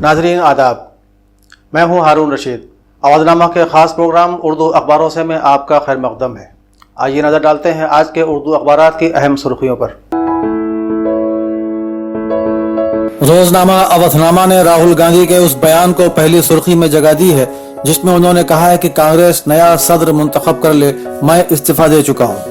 नाज़रीन आदाब, मैं हूं हारून रशीद। आवाज़नामा के ख़ास प्रोग्राम उर्दू अखबारों से में आपका खैर मक़दम है। आइए नज़र डालते हैं आज के उर्दू अखबारात की अहम सुर्खियों पर। रोजनामा अवधनामा ने राहुल गांधी के उस बयान को पहली सुर्खी में जगह दी है जिसमें उन्होंने कहा है कि कांग्रेस नया सदर मुंतखब कर ले, मैं इस्तीफा दे चुका हूँ।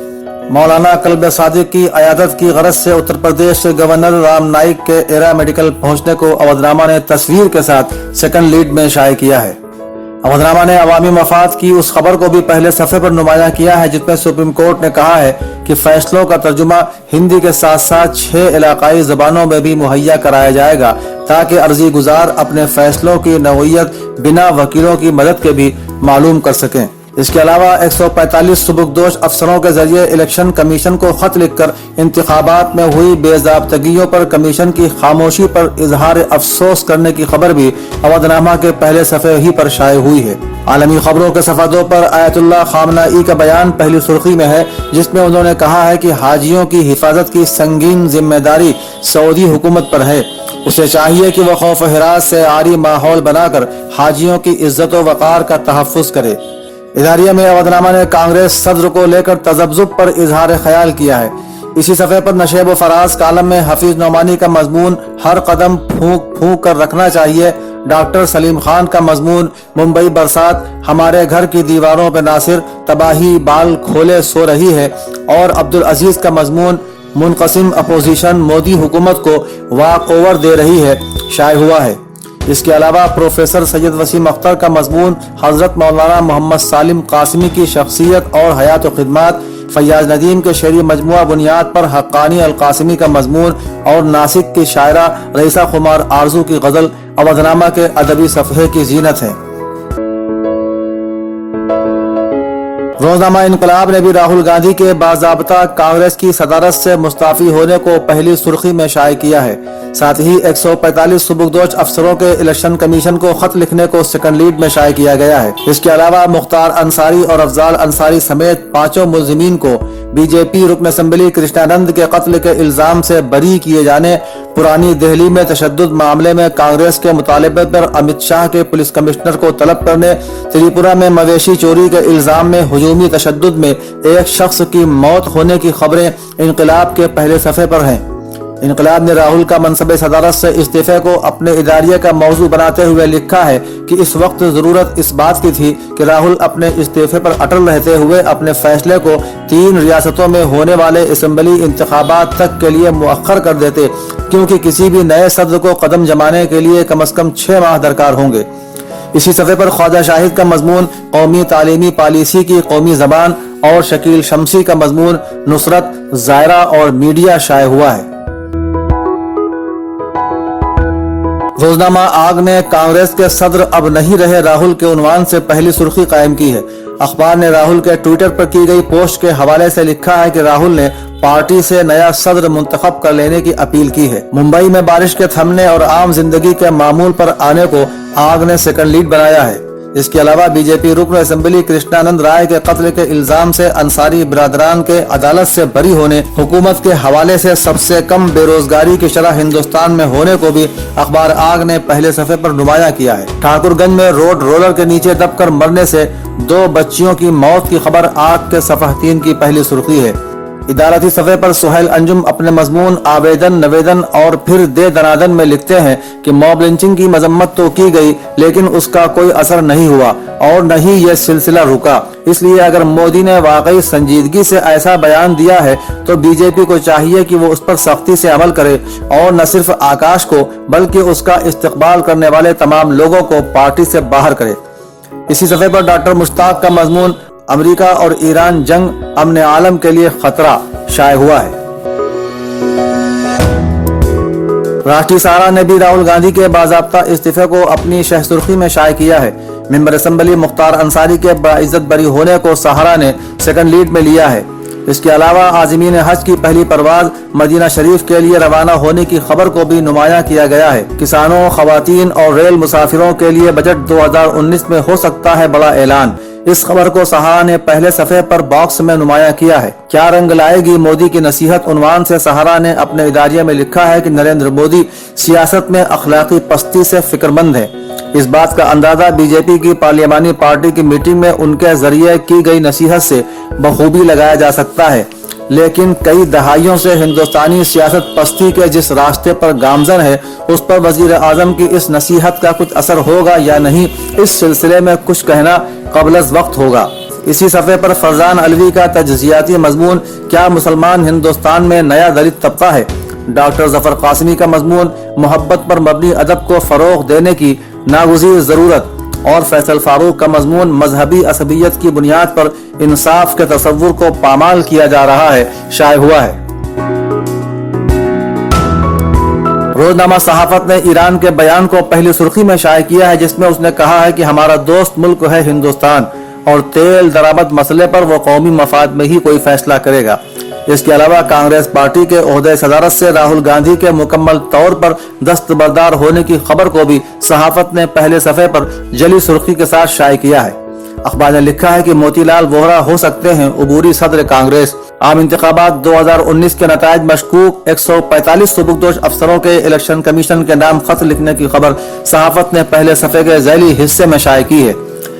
मौलाना कल्ब सादिक की अयादत की गरज से उत्तर प्रदेश के गवर्नर राम नाईक के एरा मेडिकल पहुंचने को अवधनामा ने तस्वीर के साथ सेकंड लीड में शाये किया है। अवधनामा ने अवामी मफाद की उस खबर को भी पहले सफ़े पर नुमाया किया है जिसमें सुप्रीम कोर्ट ने कहा है कि फैसलों का तर्जुमा हिंदी के साथ साथ 6 इलाकाई ज़बानों में भी मुहैया कराया जाएगा ताकि अर्जी गुजार अपने फैसलों की नौइयत बिना वकीलों की मदद के भी मालूम कर सकें। इसके अलावा 145 सुबुकदोश अफसरों के जरिए इलेक्शन कमीशन को खत लिखकर इंतखाबात में हुई बेज़ाब्तगियों पर कमीशन की खामोशी पर इजहार अफसोस करने की खबर भी अवधनामा के पहले सफ़े ही पर शाये हुई है। आलमी खबरों के सफ़ादों पर आयतुल्लाह खामनाई का बयान पहली सुर्खी में है जिसमें उन्होंने कहा है कि हाजियों की हिफाजत की संगीन जिम्मेदारी सऊदी हुकूमत पर है। उसे चाहिए कि वह खौफ हिरास से आरी माहौल बनाकर हाजियों की इज्जत व वक़ार का तहफ़्फ़ुज़ करे। इदारिया में अवधनामा ने कांग्रेस सदर को लेकर तज़ब्ज़ुब पर इजहार ख्याल किया है। इसी सफ़े पर नशेब व फराज कालम में हफीज नौमानी का मजमून हर कदम फूंक फूंक कर रखना चाहिए, डॉक्टर सलीम खान का मजमून मुंबई बरसात हमारे घर की दीवारों पर नासिर तबाही बाल खोले सो रही है और अब्दुल अजीज का मजमून मुनक़सिम अपोजिशन मोदी हुकूमत को वाक़ओवर दे रही है शाये हुआ है। इसके अलावा प्रोफेसर सैयद वसीम अख्तर का मजमून हज़रत मौलाना मोहम्मद सालिम कासिमी की शख्सियत और हयात व खिदमात, फैयाज नदीम के शेरी मजमुआ बुनियाद पर हक्कानी अल कासिमी का मजमून और नासिक की शायरा रईसा खुमार आरजू की गज़ल अवधनामा के अदबी सफ़हे की जीनत है। रोजनामा इनकलाब ने भी राहुल गांधी के बाज़ाब्ता कांग्रेस की सदारत से मुस्ताफ़ी होने को पहली सुर्खी में शाये किया है। साथ ही 145 सुबुकदोश अफसरों के इलेक्शन कमीशन को खत लिखने को सेकंड लीड में शाये किया गया है। इसके अलावा मुख्तार अंसारी और अफजाल अंसारी समेत 5 मुलजिमीन को बीजेपी रुकन असम्बली कृष्णानंद के कत्ल के इल्जाम से बरी किए जाने, पुरानी दिल्ली में तशद्दुद मामले में कांग्रेस के मुतालबे पर अमित शाह के पुलिस कमिश्नर को तलब करने, त्रिपुरा में मवेशी चोरी के इल्जाम में हुजूमी तशद्दुद में एक शख्स की मौत होने की खबरें इनकलाब के पहले सफ़े पर हैं। इनकलाब ने राहुल का मनसब सदारत से इस्तीफे को अपने इदारिये का मौजू बनाते हुए लिखा है कि इस वक्त ज़रूरत इस बात की थी कि राहुल अपने इस्तीफे पर अटल रहते हुए अपने फैसले को 3 रियासतों में होने वाले असम्बली इंतखाबात तक के लिए मुअख्खर कर देते, क्योंकि किसी भी नए सदर को कदम जमाने के लिए कम अज़ कम 6 माह दरकार होंगे। इसी सफ़े पर ख्वाजा शाहिद का मजमून कौमी तालीमी पॉलिसी की कौमी ज़बान और शकील शमसी का मजमून नुसरत, ज़ायरा और मीडिया शाये हुआ है। रोजनामा आग ने कांग्रेस के सदर अब नहीं रहे राहुल के उन्वान से पहली सुर्खी कायम की है। अखबार ने राहुल के ट्विटर पर की गई पोस्ट के हवाले से लिखा है कि राहुल ने पार्टी से नया सदर मुंतखब कर लेने की अपील की है। मुंबई में बारिश के थमने और आम जिंदगी के मामूल पर आने को आग ने सेकंड लीड बनाया है। इसके अलावा बीजेपी रुकन असम्बली कृष्णानंद राय के कत्ल के इल्जाम से अंसारी बिरादरान के अदालत से बरी होने, हुकूमत के हवाले से सबसे कम बेरोजगारी की शरह हिंदुस्तान में होने को भी अखबार आग ने पहले सफ़े पर नुमाया किया है। ठाकुरगंज में रोड रोलर के नीचे दबकर मरने से 2 बच्चियों की मौत की खबर आग के सफ़ह 3 की पहली सुर्खी है। इदारती सफ़े पर सुहेल अंजुम अपने मजमून आवेदन नवेदन और फिर दे दनादन में लिखते हैं कि मॉब लिंचिंग की मजम्मत तो की गई लेकिन उसका कोई असर नहीं हुआ और न ही यह सिलसिला रुका। इसलिए अगर मोदी ने वाकई संजीदगी से ऐसा बयान दिया है तो बीजेपी को चाहिए कि वो उस पर सख्ती से अमल करे और न सिर्फ आकाश को बल्कि उसका इस्तकबाल करने वाले तमाम लोगों को पार्टी से बाहर करे। इसी सफ़े पर डॉक्टर मुश्ताक का मजमून अमेरिका और ईरान जंग अमन आलम के लिए खतरा शाये हुआ है। राष्ट्रीय सहारा ने भी राहुल गांधी के बाज़ाब्ता इस्तीफे को अपनी शह सुर्खी में शाये किया है। मेंबर असम्बली मुख्तार अंसारी के बाइज्जत बरी होने को सहारा ने सेकंड लीड में लिया है। इसके अलावा आज़मीन हज की पहली परवाज मदीना शरीफ के लिए रवाना होने की खबर को भी नुमाया किया गया है। किसानों, खवातीन और रेल मुसाफिरों के लिए बजट 2019 में हो सकता है बड़ा ऐलान। इस खबर को सहारा ने पहले सफे पर बॉक्स में नुमाया किया है। क्या रंग लाएगी मोदी की नसीहत उन्वान से सहारा ने अपने इदारिये में लिखा है कि नरेंद्र मोदी सियासत में अखलाकी पस्ती से फिक्रमंद है। इस बात का अंदाजा बीजेपी की पार्लियामानी पार्टी की मीटिंग में उनके जरिए की गई नसीहत से बखूबी लगाया जा सकता है। लेकिन कई दहाइयों से हिंदुस्तानी सियासत पस्ती के जिस रास्ते पर गामजन है, उस पर वजीर आजम की इस नसीहत का कुछ असर होगा या नहीं, इस सिलसिले में कुछ कहना क़ब्ल वक्त होगा। इसी सफ़े पर फरजान अलवी का तजज़ियाती मजमून, क्या मुसलमान हिंदुस्तान में नया दलित तबका है। डॉक्टर जफर कासमी का मजमून, मोहब्बत पर मबनी अदब को फ़रोग़ देने की नागुज़ीर ज़रूरत। और फैसल फारूक का मजमून, मजहबी असबियत की बुनियाद पर इंसाफ के तसव्वुर को पामाल किया जा रहा है, शाये हुआ है। रोजनामा सहाफत ने ईरान के बयान को पहली सुर्खी में शाये किया है, जिसमें उसने कहा है कि हमारा दोस्त मुल्क है हिंदुस्तान और तेल दरामद मसले पर वो कौमी मफाद में ही कोई फैसला करेगा। इसके अलावा कांग्रेस पार्टी के ओहदे सदारत से राहुल गांधी के मुकम्मल तौर पर दस्तबरदार होने की खबर को भी सहाफत ने पहले सफे पर जली सुर्खी के साथ शाये किया है। अखबार ने लिखा है कि मोतीलाल वोहरा हो सकते हैं उबूरी सदर कांग्रेस। आम इंतखाबात 2019 के नतायज मशकूक 145 सुबुकदोश अफसरों के इलेक्शन कमीशन के नाम खत लिखने की खबर सहाफत ने पहले सफे के झैली हिस्से में शाये की है।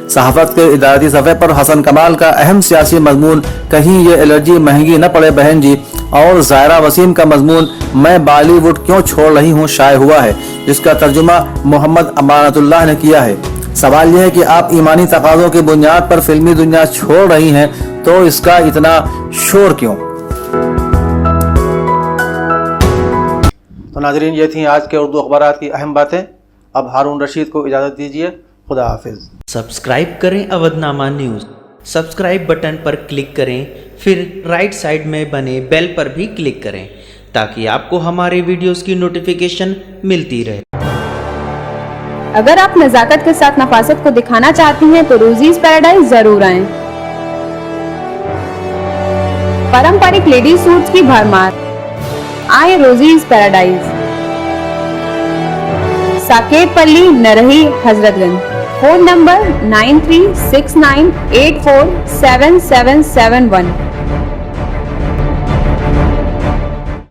सहाफत के इदारती सफ़े पर हसन कमाल का अहम सियासी मजमून, कहीं ये एलर्जी महंगी न पड़े बहन जी, और ज़ायरा वसीम का मजमून, मैं बॉलीवुड क्यों छोड़ रही हूँ, शाये हुआ है, जिसका तर्जुमा मोहम्मद अमानतुल्लाह ने किया है। सवाल यह है कि आप ईमानी तकाज़ों की बुनियाद पर फिल्मी दुनिया छोड़ रही हैं, तो इसका इतना शोर क्यों। तो नाज़रीन, ये थी आज के उर्दू अखबारात की अहम बातें। अब हारून रशीद को इजाज़त दीजिए। खुदा हाफिज़। सब्सक्राइब करें अवधनामा न्यूज़। सब्सक्राइब बटन पर क्लिक करें, फिर राइट साइड में बने बेल पर भी क्लिक करें ताकि आपको हमारे वीडियोस की नोटिफिकेशन मिलती रहे। अगर आप नज़ाकत के साथ नफासत को दिखाना चाहती हैं तो रोजीज पैराडाइज जरूर आएं। पारंपरिक लेडीज सूट्स की भरमार, आए रोजीज पैराडाइज। साकेत पल्ली, नरही, हजरतगंज। Phone number 9369847771।